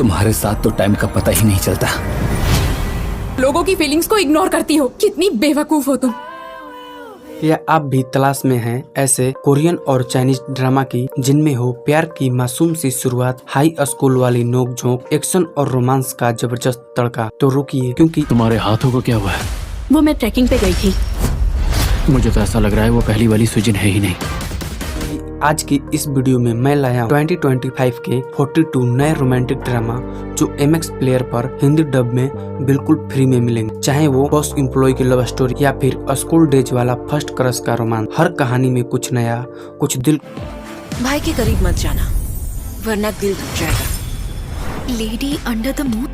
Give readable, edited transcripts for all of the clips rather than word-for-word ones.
तुम्हारे साथ तो टाइम का पता ही नहीं चलता। लोगों की फीलिंग्स को इग्नोर करती हो, कितनी बेवकूफ हो तुम। या आप भी तलाश में हैं ऐसे कोरियन और चाइनीज ड्रामा की जिनमें हो प्यार की मासूम सी शुरुआत, हाई स्कूल वाली नोक-झोंक, एक्शन और रोमांस का जबरदस्त तड़का, तो रुकिए क्योंकि तुम्हारे हाथों को क्या हुआ है? वो मैं ट्रैकिंग पे गई थी। मुझे तो ऐसा लग रहा है वो पहली वाली सुजिन है ही नहीं। आज की इस वीडियो में मैं लाया 2025 के 42 नए रोमांटिक ड्रामा जो MX प्लेयर पर हिंदी डब में बिल्कुल फ्री में मिलेंगे। चाहे वो बॉस एम्प्लॉय की लव स्टोरी या फिर स्कूल डेज वाला फर्स्ट क्रश का रोमांस, हर कहानी में कुछ नया, कुछ दिल। भाई के करीब मत जाना वरना दिल टूट जाएगा। लेडी अंडर द मून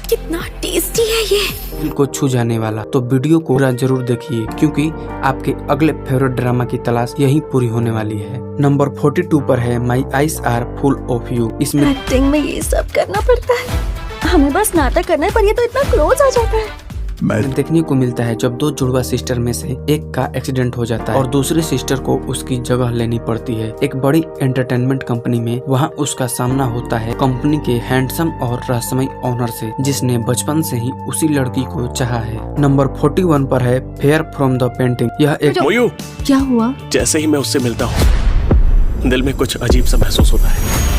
कितना टेस्टी है ये। दिल को छू जाने वाला, तो वीडियो को पूरा जरूर देखिए क्योंकि आपके अगले फेवरेट ड्रामा की तलाश यहीं पूरी होने वाली है। नंबर 42 पर है my eyes are full of you. इसमें एक्टिंग में ये सब करना पड़ता है, हमें बस नाटक करना है, पर ये तो इतना क्लोज आ जाता है। देखने को मिलता है जब दो जुड़वा सिस्टर में से एक का एक्सीडेंट हो जाता है और दूसरी सिस्टर को उसकी जगह लेनी पड़ती है एक बड़ी एंटरटेनमेंट कंपनी में। वहाँ उसका सामना होता है कंपनी के हैंडसम और रहस्यमय ओनर से, जिसने बचपन से ही उसी लड़की को चाहा है। नंबर 41 पर है फेयर फ्रॉम द पेंटिंग। यह एक मोयू, क्या हुआ? जैसे ही मैं उससे मिलता हूँ दिल में कुछ अजीब सा महसूस होता है।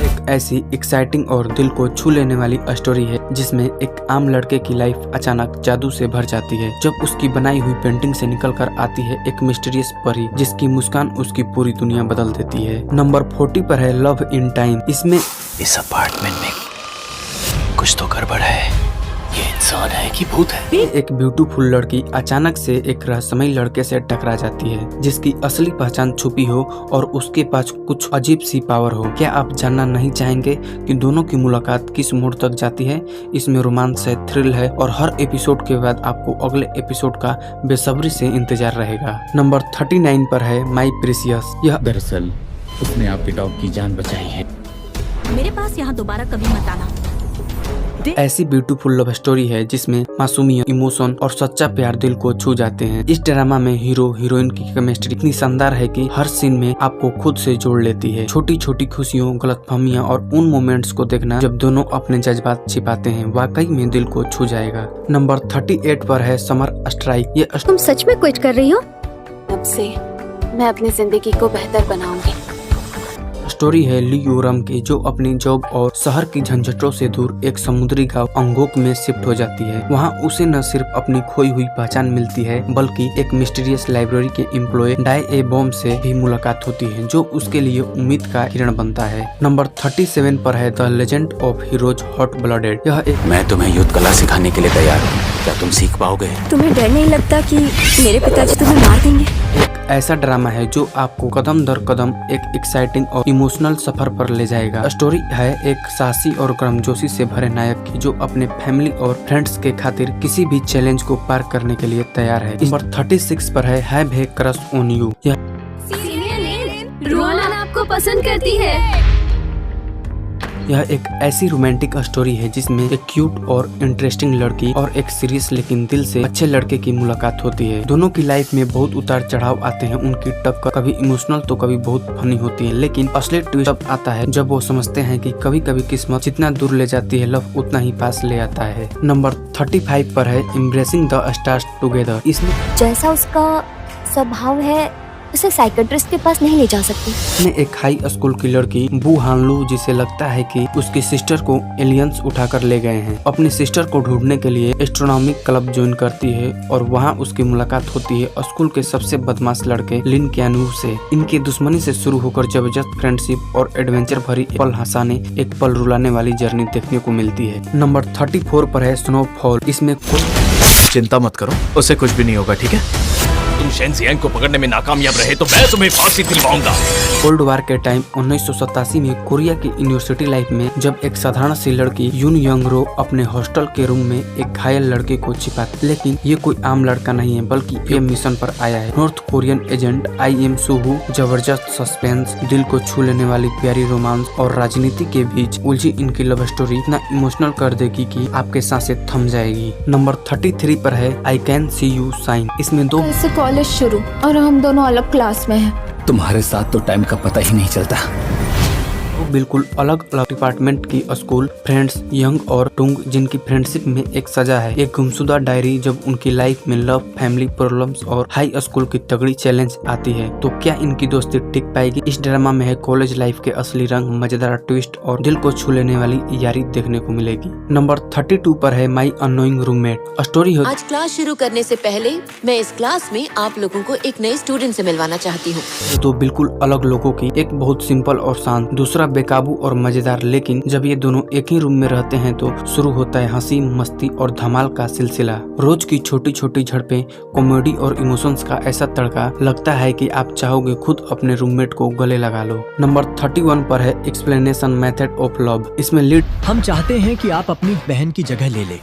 एक ऐसी एक्साइटिंग और दिल को छू लेने वाली स्टोरी है जिसमें एक आम लड़के की लाइफ अचानक जादू से भर जाती है जब उसकी बनाई हुई पेंटिंग से निकल कर आती है एक मिस्टीरियस परी जिसकी मुस्कान उसकी पूरी दुनिया बदल देती है। नंबर 40 पर है लव इन टाइम। इसमें इस अपार्टमेंट में कुछ तो गड़बड़ है। ये इंसान है कि भूत है? एक ब्यूटीफुल लड़की अचानक से एक रहस्यमय लड़के से टकरा जाती है जिसकी असली पहचान छुपी हो और उसके पास कुछ अजीब सी पावर हो। क्या आप जानना नहीं चाहेंगे कि दोनों की मुलाकात किस मोड़ तक जाती है? इसमें रोमांस है, थ्रिल है और हर एपिसोड के बाद आपको अगले एपिसोड का बेसब्री से इंतजार रहेगा। नंबर 39 पर है माई प्रीसियस। यह दरअसल उसने आपके डॉग की जान बचाई है। मेरे पास यहाँ दोबारा कभी मत आना। ऐसी ब्यूटीफुल लव स्टोरी है जिसमें मासूमियत, इमोशन और सच्चा प्यार दिल को छू जाते हैं। इस ड्रामा में हीरो हीरोइन की केमिस्ट्री इतनी शानदार है कि हर सीन में आपको खुद से जोड़ लेती है। छोटी छोटी खुशियों, गलतफहमियां और उन मोमेंट्स को देखना जब दोनों अपने जज्बात छिपाते हैं वाकई में दिल को छू जाएगा। नंबर 38 पर है समर स्ट्राइक। ये तुम सच में क्विट कर रही हो? अब से मैं अपनी जिंदगी को बेहतर बनाऊंगी। स्टोरी है ली यूरम की जो अपनी जॉब और शहर की झंझटों से दूर एक समुद्री गांव अंगोक में शिफ्ट हो जाती है। वहां उसे न सिर्फ अपनी खोई हुई पहचान मिलती है बल्कि एक मिस्टीरियस लाइब्रेरी के एम्प्लॉय डाई ए बॉम से भी मुलाकात होती है जो उसके लिए उम्मीद का किरण बनता है। नंबर 37 पर है the legend of heroes hot blooded. यह एक मैं तुम्हें युद्ध कला सिखाने के लिए तैयार हूँ, क्या तुम सीख पाओगे? तुम्हें डर नहीं लगता कि मेरे पिताजी तुम्हें मार देंगे? ऐसा ड्रामा है जो आपको कदम दर कदम एक एक्साइटिंग और इमोशनल सफर पर ले जाएगा। स्टोरी है एक साहसी और गर्मजोशी से भरे नायक की जो अपने फैमिली और फ्रेंड्स के खातिर किसी भी चैलेंज को पार करने के लिए तैयार है। नंबर 36 पर है have a crush on you. Rohan आपको पसंद करती है। यह एक ऐसी रोमांटिक स्टोरी है जिसमें एक क्यूट और इंटरेस्टिंग लड़की और एक सीरियस लेकिन दिल से अच्छे लड़के की मुलाकात होती है। दोनों की लाइफ में बहुत उतार चढ़ाव आते हैं। उनकी टक्कर कभी इमोशनल तो कभी बहुत फनी होती है, लेकिन असली ट्विस्ट तब आता है जब वो समझते हैं कि कभी कभी किस्मत जितना दूर ले जाती है लव उतना ही पास ले आता है। नंबर 35 पर है एम्ब्रेसिंग द स्टार्स टुगेदर। इसमें जैसा उसका स्वभाव है उसे साइकियाट्रिस्ट के पास नहीं ले जा सकती। एक हाई स्कूल की लड़की बू हानलू जिसे लगता है कि उसकी सिस्टर को एलियंस उठाकर ले गए हैं, अपनी सिस्टर को ढूंढने के लिए एस्ट्रोनॉमिक क्लब ज्वाइन करती है और वहां उसकी मुलाकात होती है स्कूल के सबसे बदमाश लड़के लिन क्यानू से। इनकी दुश्मनी से शुरू होकर जबरदस्त फ्रेंडशिप और एडवेंचर भरी पल हंसाने एक पल रुलाने वाली जर्नी देखने को मिलती है। नंबर 34 पर है स्नोफॉल। इसमें कुछ चिंता मत करो, उसे कुछ भी नहीं होगा, ठीक है? तुम शेन जियांग को पकड़ने में नाकामयाब रहे तो मैं तुम्हें फांसी दिलवाऊंगा। कोल्ड वार के टाइम 1987 में कोरिया की यूनिवर्सिटी लाइफ में जब एक साधारण सी लड़की यून यंग रो अपने हॉस्टल के रूम में एक घायल लड़के को छिपाती, लेकिन ये कोई आम लड़का नहीं है बल्कि ये मिशन पर आया है नॉर्थ कोरियन एजेंट IM सुहू। जबरदस्त सस्पेंस, दिल को छू लेने वाली प्यारी रोमांस और राजनीति के बीच उलझी इनकी लव स्टोरी इतना इमोशनल कर देगी कि आपके सांसें थम जाएगी। नंबर 33 पर है I can see you sign. इसमें दो कॉलेज शुरू और हम दोनों अलग क्लास में हैं। तुम्हारे साथ तो टाइम का पता ही नहीं चलता। बिल्कुल अलग अलग डिपार्टमेंट की स्कूल फ्रेंड्स यंग और टुंग जिनकी फ्रेंडशिप में एक सजा है, एक गुमशुदा डायरी जब उनकी लाइफ में लव, फैमिली प्रॉब्लम्स और हाई स्कूल की तगड़ी चैलेंज आती है तो क्या इनकी दोस्ती टिक पाएगी। इस ड्रामा में है कॉलेज लाइफ के असली रंग, मजेदार ट्विस्ट और दिल को छू लेने वाली यारी देखने को मिलेगी। नंबर 32 पर है माई अननोइंग रूममेट। स्टोरी आज क्लास शुरू करने से पहले मैं इस क्लास में आप लोगों को एक नए स्टूडेंट से मिलवाना चाहती हूँ। तो बिल्कुल अलग लोगों की, एक बहुत सिंपल और शांत, दूसरा बेकाबू और मजेदार। लेकिन जब ये दोनों एक ही रूम में रहते हैं तो शुरू होता है हंसी मस्ती और धमाल का सिलसिला। रोज की छोटी छोटी झड़पें, कॉमेडी और इमोशंस का ऐसा तड़का, लगता है कि आप चाहोगे खुद अपने रूममेट को गले लगा लो। नंबर 31 पर है एक्सप्लेनेशन मेथड ऑफ लव। इसमें लीड हम चाहते हैं कि आप अपनी बहन की जगह ले ले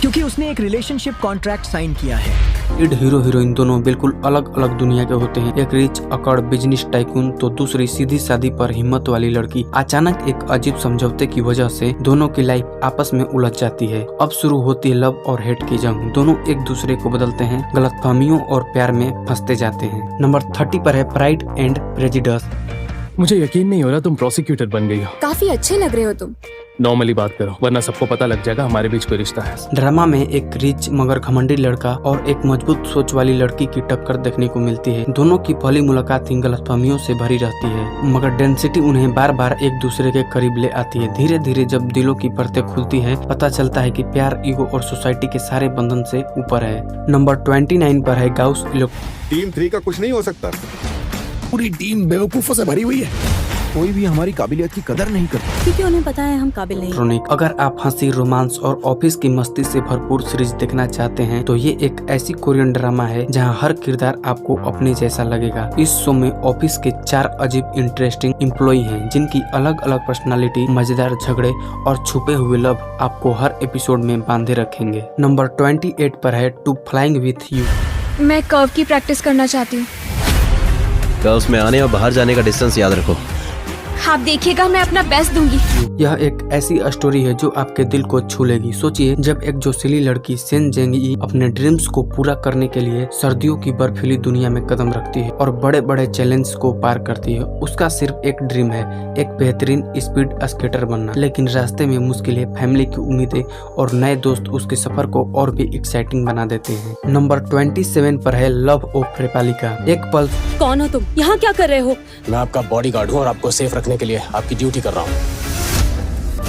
क्योंकि उसने एक रिलेशनशिप कॉन्ट्रैक्ट साइन किया है। लीड हीरो हीरोइन दोनों बिल्कुल अलग अलग दुनिया के होते हैं। एक रिच अकड़ बिजनेस टाइकून तो दूसरी सीधी सादी पर हिम्मत वाली लड़की। अचानक एक अजीब समझौते की वजह से दोनों की लाइफ आपस में उलझ जाती है। अब शुरू होती है लव और हेट की जंग। दोनों एक दूसरे को बदलते हैं, गलतफहमियों और प्यार में फंसते जाते हैं। नंबर 30 पर है प्राइड एंड प्रेजुडिस। मुझे यकीन नहीं हो रहा तुम प्रोसिक्यूटर बन गई हो। काफी अच्छे लग रहे हो तुम। नॉर्मली बात करो वरना सबको पता लग जाएगा हमारे बीच कोई रिश्ता है। ड्रामा में एक रिच मगर घमंडी लड़का और एक मजबूत सोच वाली लड़की की टक्कर देखने को मिलती है। दोनों की पहली मुलाकात ही गलतफहमियों से भरी रहती है मगर डेंसिटी उन्हें बार बार एक दूसरे के करीब ले आती है। धीरे धीरे जब दिलों की परतें खुलती है पता चलता है कि प्यार, ईगो और सोसाइटी के सारे बंधन से ऊपर है। नंबर 29 पर है गाउस टीम 3 का कुछ नहीं हो सकता। पूरी टीम बेवकूफों से भरी हुई है। कोई भी हमारी काबिलियत की कदर नहीं करता क्योंकि उन्हें पता है हम काबिल नहीं। इलेक्ट्रॉनिक। अगर आप हंसी, रोमांस और ऑफिस की मस्ती से भरपूर सीरीज देखना चाहते हैं तो ये एक ऐसी कोरियन ड्रामा है जहां हर किरदार आपको अपने जैसा लगेगा। इस शो में ऑफिस के 4 अजीब इंटरेस्टिंग एम्प्लॉय हैं जिनकी अलग अलग पर्सनालिटी, मजेदार झगड़े और छुपे हुए लव आपको हर एपिसोड में बांधे रखेंगे। नंबर 28 पर है टू फ्लाइंग विथ यू। मैं कर्व की प्रैक्टिस करना चाहती हूँ। कर्व्स में आने और बाहर जाने का डिस्टेंस याद रखो। आप देखिएगा मैं अपना बेस्ट दूंगी। यह एक ऐसी स्टोरी है जो आपके दिल को छू लेगी। सोचिए जब एक जोशीली लड़की सेन जेंगी अपने ड्रीम्स को पूरा करने के लिए सर्दियों की बर्फीली दुनिया में कदम रखती है और बड़े बड़े चैलेंज को पार करती है। उसका सिर्फ एक ड्रीम है, एक बेहतरीन स्पीड स्केटर बनना। लेकिन रास्ते में मुश्किलें, फैमिली की उम्मीदें और नए दोस्त उसके सफर को और भी एक्साइटिंग बना देते हैं। नंबर 27 पर है लव ऑफ रेपालिका। एक पल। कौन हो तुम? यहाँ क्या कर रहे हो? मैं आपका बॉडीगार्ड हूँ और आपको सेफ रखने के लिए आपकी ड्यूटी कर रहा हूँ।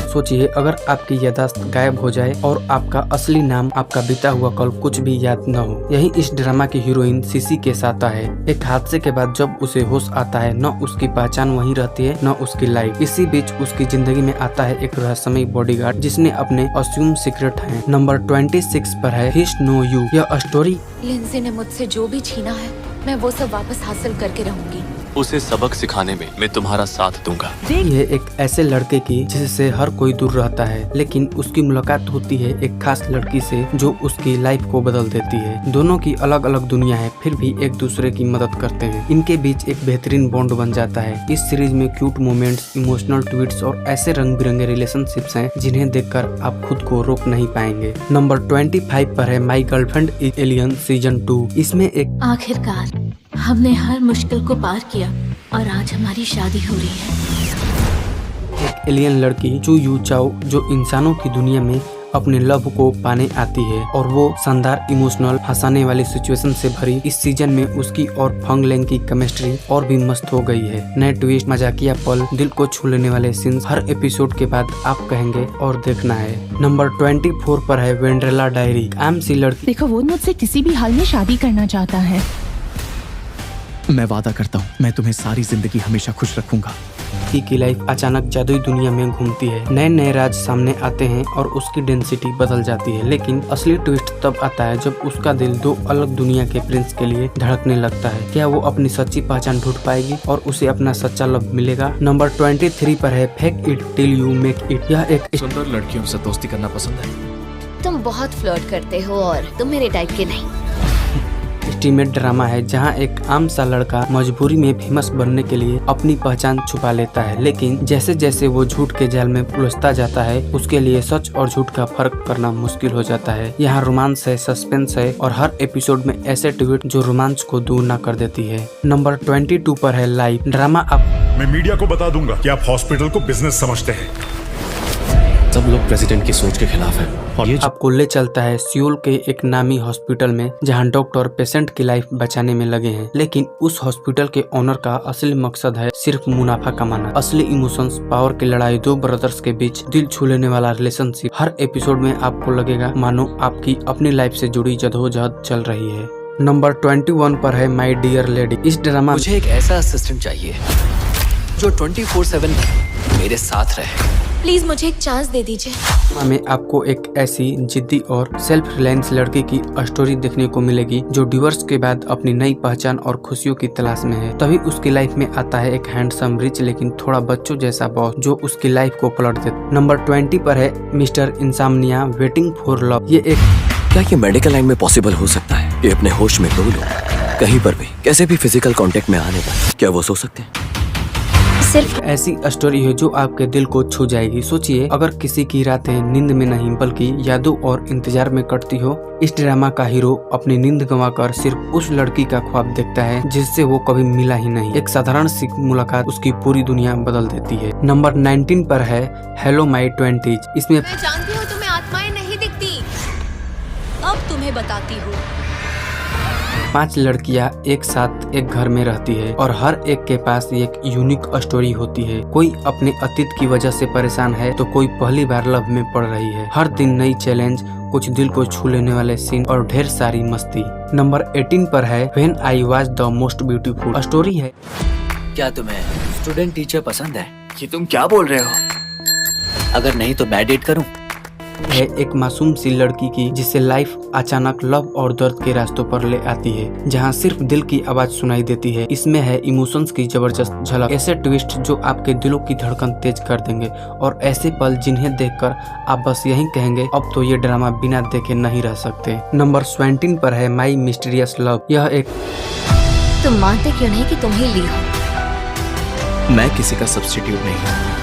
सोचिए अगर आपकी याददाश्त गायब हो जाए और आपका असली नाम, आपका बीता हुआ कल कुछ भी याद न हो। यही इस ड्रामा की हीरोइन सीसी के साथ है। एक हादसे के बाद जब उसे होश आता है न उसकी पहचान वहीं रहती है न उसकी लाइफ। इसी बीच उसकी जिंदगी में आता है एक रहस्यमय बॉडीगार्ड जिसने अपने अस्यूम सीक्रेट है। नंबर 26 पर है हिज नो यू। यह स्टोरी लिंडसे ने मुझसे जो भी छीना है मैं वो सब वापस हासिल करके रहूंगी। उसे सबक सिखाने में मैं तुम्हारा साथ दूंगा। ये एक ऐसे लड़के की जिससे हर कोई दूर रहता है लेकिन उसकी मुलाकात होती है एक खास लड़की से जो उसकी लाइफ को बदल देती है। दोनों की अलग अलग दुनिया है फिर भी एक दूसरे की मदद करते हैं। इनके बीच एक बेहतरीन बॉन्ड बन जाता है। इस सीरीज में क्यूट मोमेंट्स, इमोशनल ट्वीट्स और ऐसे रंग बिरंगे रिलेशनशिप्स हैं जिन्हें देखकर आप खुद को रोक नहीं पाएंगे। नंबर 25 पर है my girlfriend is alien season 2। इसमें एक आखिरकार हमने हर मुश्किल को पार किया और आज हमारी शादी हो रही है। एक एलियन लड़की चू यू चाओ जो इंसानों की दुनिया में अपने लव को पाने आती है और वो शानदार इमोशनल हंसाने वाली सिचुएशन से भरी इस सीजन में उसकी और फंग लेंग की केमिस्ट्री और भी मस्त हो गई है। नए ट्विस्ट, मजाकिया पल, दिल को छू लेने वाले सीन्स हर एपिसोड के बाद आप कहेंगे और देखना है। नंबर 24 पर है वेंड्रेला डायरी। आम सी लड़की। देखो वो मुझसे किसी भी हाल में शादी करना चाहता है। मैं वादा करता हूँ मैं तुम्हें सारी जिंदगी हमेशा खुश रखूंगा। की लाइफ अचानक जादुई दुनिया में घूमती है। नए नए राज सामने आते हैं और उसकी डेंसिटी बदल जाती है। लेकिन असली ट्विस्ट तब आता है जब उसका दिल 2 अलग दुनिया के प्रिंस के लिए धड़कने लगता है। क्या वो अपनी सच्ची पहचान ढूंढ पाएगी और उसे अपना सच्चा लव मिलेगा? नंबर 23 पर है fake it till you make it. यह एक सुंदर लड़कियों से दोस्ती करना पसंद है। तुम बहुत फ्लर्ट करते हो और तुम मेरे टाइप के नहीं। एस्टीमेट ड्रामा है जहां एक आम सा लड़का मजबूरी में फेमस बनने के लिए अपनी पहचान छुपा लेता है। लेकिन जैसे जैसे वो झूठ के जाल में उलझता जाता है उसके लिए सच और झूठ का फर्क करना मुश्किल हो जाता है। यहाँ रोमांस है, सस्पेंस है और हर एपिसोड में ऐसे ट्विस्ट जो रोमांस को दूर न कर देती है। नंबर 22 पर है लाइफ ड्रामा। मैं मीडिया को बता दूंगा कि आप हॉस्पिटल को बिजनेस समझते हैं। सब लोग प्रेसिडेंट की सोच के खिलाफ हैं और ये आपको ले चलता है सियोल के एक नामी हॉस्पिटल में, जहां डॉक्टर पेशेंट की लाइफ बचाने में लगे हैं। लेकिन उस हॉस्पिटल के ओनर का असली मकसद है सिर्फ मुनाफा कमाना। असली इमोशंस, पावर की लड़ाई, दो ब्रदर्स के बीच दिल छू लेने वाला रिलेशनशिप। हर एपिसोड में आपको लगेगा मानो आपकी अपनी लाइफ से जुड़ी जद्दोजहद चल रही है। नंबर 21 पर है माई डियर लेडी। इस ड्रामा मुझे एक ऐसा असिस्टेंट चाहिए जो 24/7 मेरे साथ रहे। प्लीज मुझे एक चांस दे दीजिए। में आपको एक ऐसी जिद्दी और सेल्फ रिलायंस लड़की की स्टोरी देखने को मिलेगी जो डिवोर्स के बाद अपनी नई पहचान और खुशियों की तलाश में है। तभी उसकी लाइफ में आता है एक हैंडसम, रिच लेकिन थोड़ा बच्चों जैसा बॉस जो उसकी लाइफ को पलट देता। नंबर 20 पर है मिस्टर इंसामनिया वेटिंग फॉर लव। ये एक क्या ये मेडिकल लाइन में पॉसिबल हो सकता है कि अपने होश में दो लोग कहीं पर भी कैसे भी फिजिकल कांटेक्ट में आने पर क्या वो सो सकते हैं? सिर्फ ऐसी स्टोरी है जो आपके दिल को छू जाएगी। सोचिए अगर किसी की रातें नींद में नहीं बल्कि यादों और इंतजार में कटती हो। इस ड्रामा का हीरो अपनी नींद गंवाकर सिर्फ उस लड़की का ख्वाब देखता है जिससे वो कभी मिला ही नहीं। एक साधारण सी मुलाकात उसकी पूरी दुनिया बदल देती है। नंबर 19 पर है हेलो माई 20s। इसमें मैं जानती हूँ तुम्हें आत्माएं नहीं दिखती, अब तुम्हें बताती हूँ। 5 लड़कियां एक साथ एक घर में रहती है और हर एक के पास एक यूनिक स्टोरी होती है। कोई अपने अतीत की वजह से परेशान है तो कोई पहली बार लव में पड़ रही है। हर दिन नई चैलेंज, कुछ दिल को छू लेने वाले सीन और ढेर सारी मस्ती। नंबर 18 पर है when I was the most beautiful. Story है क्या तुम्हें स्टूडेंट टीचर पसंद है? ये तुम क्या बोल रहे हो? अगर नहीं तो मैं डेट करूं? है एक मासूम सी लड़की की जिसे लाइफ अचानक लव और दर्द के रास्तों पर ले आती है, जहां सिर्फ दिल की आवाज सुनाई देती है। इसमें है इमोशंस की जबरदस्त झलक, ऐसे ट्विस्ट जो आपके दिलों की धड़कन तेज कर देंगे और ऐसे पल जिन्हें देखकर आप बस यही कहेंगे अब तो ये ड्रामा बिना देखे नहीं रह सकते। नंबर 17 पर है माई मिस्टीरियस लव। यह एक तुम मानते क्यों नहीं कि तुम ही ली हो? मैं किसी का सब्स्टिट्यूट नहीं हूँ।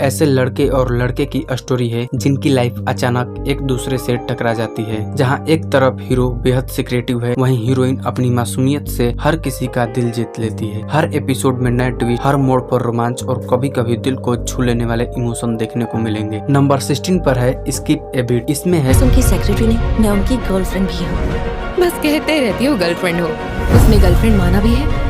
ऐसे लड़के और लड़के की स्टोरी है जिनकी लाइफ अचानक एक दूसरे से टकरा जाती है। जहां एक तरफ हीरो बेहद सिक्रेटिव है, वहीं हीरोइन अपनी मासूमियत से हर किसी का दिल जीत लेती है। हर एपिसोड में नए ट्विस्ट, हर मोड़ पर रोमांच और कभी कभी दिल को छू लेने वाले इमोशन देखने को मिलेंगे। नंबर 16 पर है स्किप ए बीट। इसमें है उनकी सेक्रेटरी नहीं, मैं उनकी गर्लफ्रेंड भी हूँ। बस कहते रहती हो गर्लफ्रेंड हो, उसने गर्लफ्रेंड माना भी है।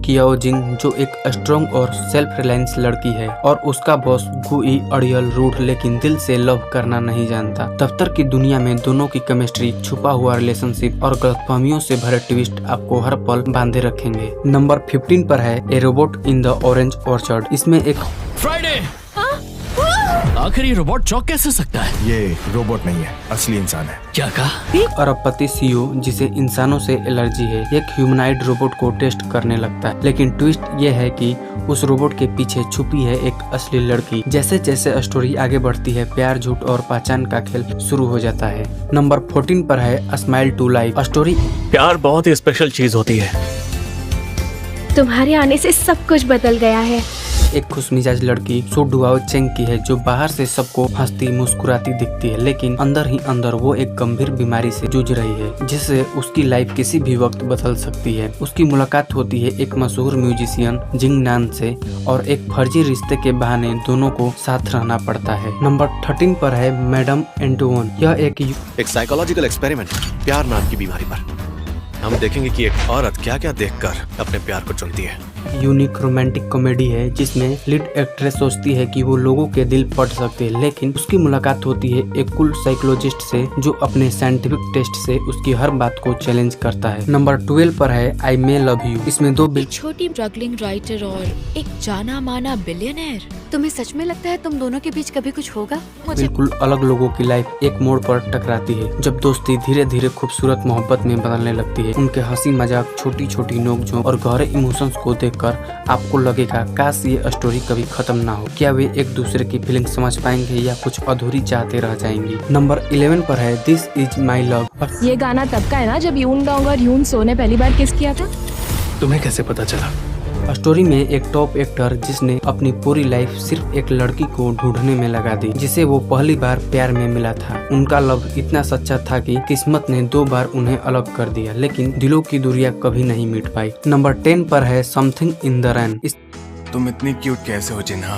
कियाओ जिंग जो एक स्ट्रॉन्ग और सेल्फ रिलायंस लड़की है और उसका बॉस गुई अड़ियल, रूड लेकिन दिल से लव करना नहीं जानता। दफ्तर की दुनिया में दोनों की केमिस्ट्री, छुपा हुआ रिलेशनशिप और गलतफहमियों से भरे ट्विस्ट आपको हर पल बांधे रखेंगे। नंबर 15 पर है ए robot in the orange orchard. इसमें एक फ्राइडे, आखिर ये रोबोट चौक कैसे सकता है? ये रोबोट नहीं है, असली इंसान है। क्या कहा? अरबपति सीईओ जिसे इंसानों से एलर्जी है एक ह्यूमनाइड रोबोट को टेस्ट करने लगता है, लेकिन ट्विस्ट ये है कि उस रोबोट के पीछे छुपी है एक असली लड़की। जैसे जैसे स्टोरी आगे बढ़ती है प्यार, झूठ और पहचान का खेल शुरू हो जाता है। नंबर 14 पर है स्माइल टू लाइफ। स्टोरी प्यार बहुत ही स्पेशल चीज होती है। तुम्हारे आने से सब कुछ बदल गया है। एक खुशमिजाज लड़की सो डुआओ चेंग की है जो बाहर से सबको हंसती मुस्कुराती दिखती है, लेकिन अंदर ही अंदर वो एक गंभीर बीमारी से जूझ रही है जिससे उसकी लाइफ किसी भी वक्त बदल सकती है। उसकी मुलाकात होती है एक मशहूर म्यूजिशियन जिंग नान से और एक फर्जी रिश्ते के बहाने दोनों को साथ रहना पड़ता है। नंबर 13 पर है मैडम एंटोन। यह एक साइकोलॉजिकल एक्सपेरिमेंट प्यार नाम की बीमारी पर। हम देखेंगे कि एक औरत क्या क्या देखकर अपने प्यार को चुनती है। यूनिक रोमांटिक कॉमेडी है जिसमें लीड एक्ट्रेस सोचती है कि वो लोगों के दिल पढ़ सकते हैं, लेकिन उसकी मुलाकात होती है एक कुल साइकोलॉजिस्ट से जो अपने साइंटिफिक टेस्ट से उसकी हर बात को चैलेंज करता है। नंबर 12 पर है आई मे लव यू। इसमें दो छोटी स्ट्रगलिंग राइटर और एक जाना माना बिलियनर। तुम्हें सच में लगता है तुम दोनों के बीच कभी कुछ होगा? बिल्कुल अलग लोगों की लाइफ एक मोड़ पर टकराती है जब दोस्ती धीरे धीरे खूबसूरत मोहब्बत में बदलने लगती है। उनके हंसी मजाक, छोटी छोटी नोकझोंक और गहरे इमोशंस को देखकर आपको लगेगा काश ये स्टोरी कभी खत्म ना हो। क्या वे एक दूसरे की फीलिंग समझ पाएंगे या कुछ अधूरी चाहते रह जाएंगी। नंबर 11 पर है दिस इज माई लव। ये गाना तब का है ना जब यून डोंग और यून सो ने पहली बार किस किया था? तुम्हें कैसे पता चला? स्टोरी में एक टॉप एक्टर जिसने अपनी पूरी लाइफ सिर्फ एक लड़की को ढूंढने में लगा दी जिसे वो पहली बार प्यार में मिला था। उनका लव इतना सच्चा था कि किस्मत ने 2 बार उन्हें अलग कर दिया, लेकिन दिलों की दूरियां कभी नहीं मिट पाई। नंबर 10 पर है समथिंग इन द रैन। तुम इतनी क्यूट कैसे हो जिन्हा?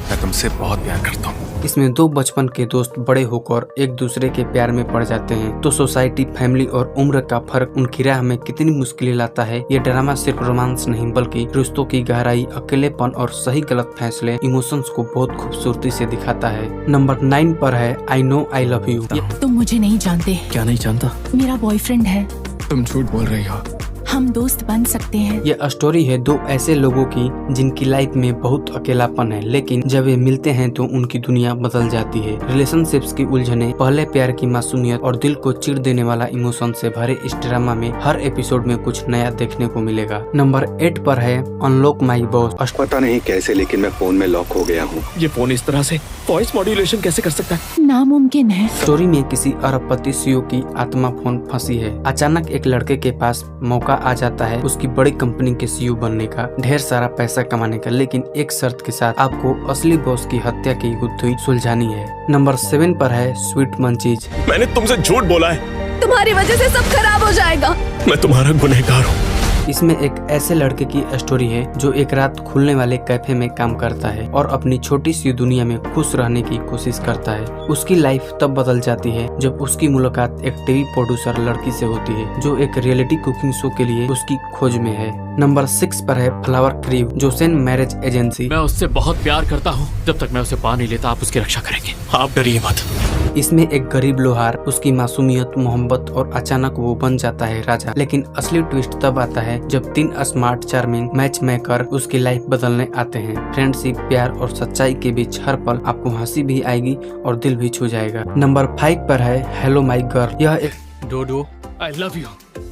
मैं तुमसे बहुत प्यार करता हूँ। इसमें दो बचपन के दोस्त बड़े होकर एक दूसरे के प्यार में पड़ जाते हैं तो सोसाइटी, फैमिली और उम्र का फर्क उनकी राह में कितनी मुश्किलें लाता है। ये ड्रामा सिर्फ रोमांस नहीं बल्कि रिश्तों की गहराई, अकेलेपन और सही गलत फैसले, इमोशंस को बहुत खूबसूरती से दिखाता है। नंबर 9 पर है I know I love you. तुम मुझे नहीं जानते। क्या नहीं जानता? मेरा बॉयफ्रेंड है। तुम झूठ बोल रही हो। हम दोस्त बन सकते हैं। ये स्टोरी है दो ऐसे लोगों की जिनकी लाइफ में बहुत अकेलापन है, लेकिन जब ये मिलते हैं तो उनकी दुनिया बदल जाती है। रिलेशनशिप्स की उलझने, पहले प्यार की मासूमियत और दिल को चीर देने वाला इमोशन से भरे इस ड्रामा में हर एपिसोड में कुछ नया देखने को मिलेगा। नंबर 8 पर है अनलॉक माई बॉस। पता नहीं कैसे लेकिन मैं फोन में लॉक हो गया हूँ। ये फोन इस तरह से वॉइस मॉड्यूलेशन कैसे कर सकता है? नामुमकिन है। स्टोरी में किसी अरबपति सीईओ की आत्मा फोन फंसी है। अचानक एक लड़के के पास मौका आ जाता है उसकी बड़ी कंपनी के सीईओ बनने का, ढेर सारा पैसा कमाने का, लेकिन एक शर्त के साथ आपको असली बॉस की हत्या की गुत्थी सुलझानी है। नंबर 7 पर है स्वीट मंचीज। मैंने तुमसे झूठ बोला है। तुम्हारी वजह से सब खराब हो जाएगा। मैं तुम्हारा गुनहगार हूँ। इसमें एक ऐसे लड़के की स्टोरी है जो एक रात खुलने वाले कैफे में काम करता है और अपनी छोटी सी दुनिया में खुश रहने की कोशिश करता है। उसकी लाइफ तब बदल जाती है जब उसकी मुलाकात एक टीवी प्रोड्यूसर लड़की से होती है जो एक रियलिटी कुकिंग शो के लिए उसकी खोज में है। नंबर 6 पर है flower crew, Jonsson marriage agency. मैं उससे बहुत प्यार करता हूँ। जब तक मैं उसे पा नहीं लेता आप उसकी रक्षा करेंगे। आप डरिए मत। इसमें एक गरीब लोहार, उसकी मासूमियत, मोहब्बत और अचानक वो बन जाता है राजा। लेकिन असली ट्विस्ट तब आता है जब 3 स्मार्ट चार्मिंग मैच मेकर उसकी लाइफ बदलने आते हैं। फ्रेंडशिप, प्यार और सच्चाई के बीच हर पल आपको हंसी भी आएगी और दिल भी छू जाएगा। नंबर 5 पर है हेलो माई गर्ल। यह एक डोडो, आई लव यू।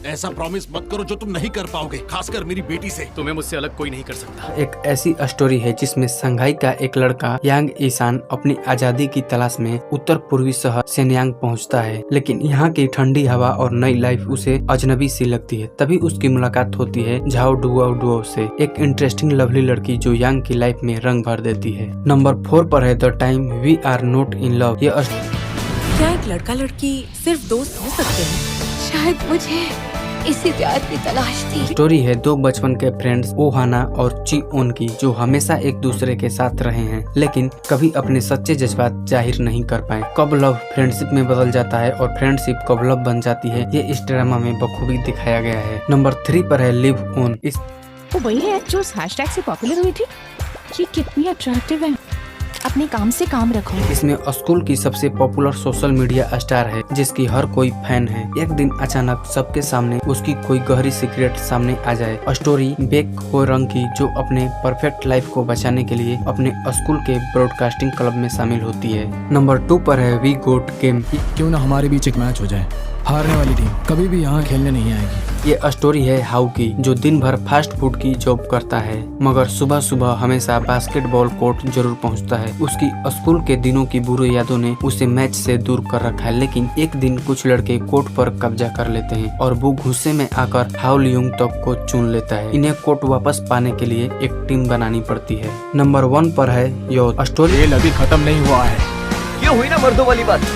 ऐसा प्रॉमिस मत करो जो तुम नहीं कर पाओगे, खासकर मेरी बेटी से। तुम्हें मुझसे अलग कोई नहीं कर सकता। एक ऐसी स्टोरी है जिसमें संघाई का एक लड़का यांग ईशान अपनी आजादी की तलाश में उत्तर पूर्वी शहर शेनयांग पहुंचता है, लेकिन यहाँ की ठंडी हवा और नई लाइफ उसे अजनबी सी लगती है। तभी उसकी मुलाकात होती है झाओ डुओ से, एक इंटरेस्टिंग लवली लड़की जो यांग की लाइफ में रंग भर देती है। नंबर 4 पर है the time we are not in love. ये क्या एक लड़का लड़की सिर्फ दोस्त हो सकते हैं? शायद मुझे इसी प्यार की तलाश थी। स्टोरी है दो बचपन के फ्रेंड्स ओहाना और ची ओन की जो हमेशा एक दूसरे के साथ रहे हैं लेकिन कभी अपने सच्चे जज्बात जाहिर नहीं कर पाए। कब लव फ्रेंडशिप में बदल जाता है और फ्रेंडशिप कब लव बन जाती है, ये इस ड्रामा में बखूबी दिखाया गया है। नंबर 3 पर है लिव ऑन। इस वो वही है जो उस हैशटैग से पॉपुलर हुई थी। ये कितनी अट्रैक्टिव है। अपने काम से काम रखो। इसमें स्कूल की सबसे पॉपुलर सोशल मीडिया स्टार है जिसकी हर कोई फैन है। एक दिन अचानक सबके सामने उसकी कोई गहरी सीक्रेट सामने आ जाए। स्टोरी बेक हो रंग की जो अपने परफेक्ट लाइफ को बचाने के लिए अपने स्कूल के ब्रॉडकास्टिंग क्लब में शामिल होती है। नंबर 2 पर है वी गोट गेम। क्यों ना हमारे बीच एक मैच हो जाए। हारने वाली टीम कभी भी यहाँ खेलने नहीं आएगी। ये स्टोरी है हाउ की जो दिन भर फास्ट फूड की जॉब करता है मगर सुबह सुबह हमेशा बास्केटबॉल कोर्ट जरूर पहुँचता है। उसकी स्कूल के दिनों की बुरी यादों ने उसे मैच से दूर कर रखा है, लेकिन एक दिन कुछ लड़के कोर्ट पर कब्जा कर लेते हैं और वो गुस्से में आकर हाउ लियोंग तक को चुन लेता है। इन्हें कोर्ट वापस पाने के लिए एक टीम बनानी पड़ती है। नंबर 1 पर है यो। स्टोरी खेल अभी खत्म नहीं हुआ है। ये हुई ना मर्दों वाली बात।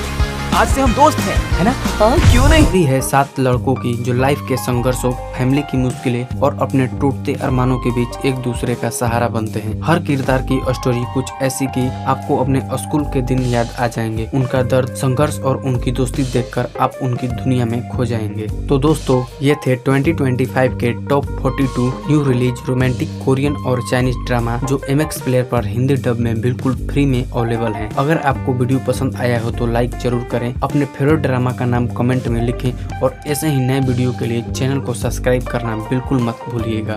आज से हम दोस्त हैं, है ना? हाँ, क्यों नहीं? है 7 लड़कों की जो लाइफ के संघर्षों, फैमिली की मुश्किलें और अपने टूटते अरमानों के बीच एक दूसरे का सहारा बनते हैं। हर किरदार की स्टोरी कुछ ऐसी कि आपको अपने स्कूल के दिन याद आ जाएंगे। उनका दर्द, संघर्ष और उनकी दोस्ती देखकर आप उनकी दुनिया में खो जाएंगे। तो दोस्तों ये थे 2025 के top 42 new release romantic Korean और चाइनीज ड्रामा जो MX प्लेयर पर हिंदी डब में बिल्कुल फ्री में अवेलेबल है। अगर आपको वीडियो पसंद आया हो तो लाइक जरूर करें, अपने फेवरेट ड्रामा का नाम कमेंट में लिखें और ऐसे ही नए वीडियो के लिए चैनल को सब्सक्राइब करना बिल्कुल मत भूलिएगा।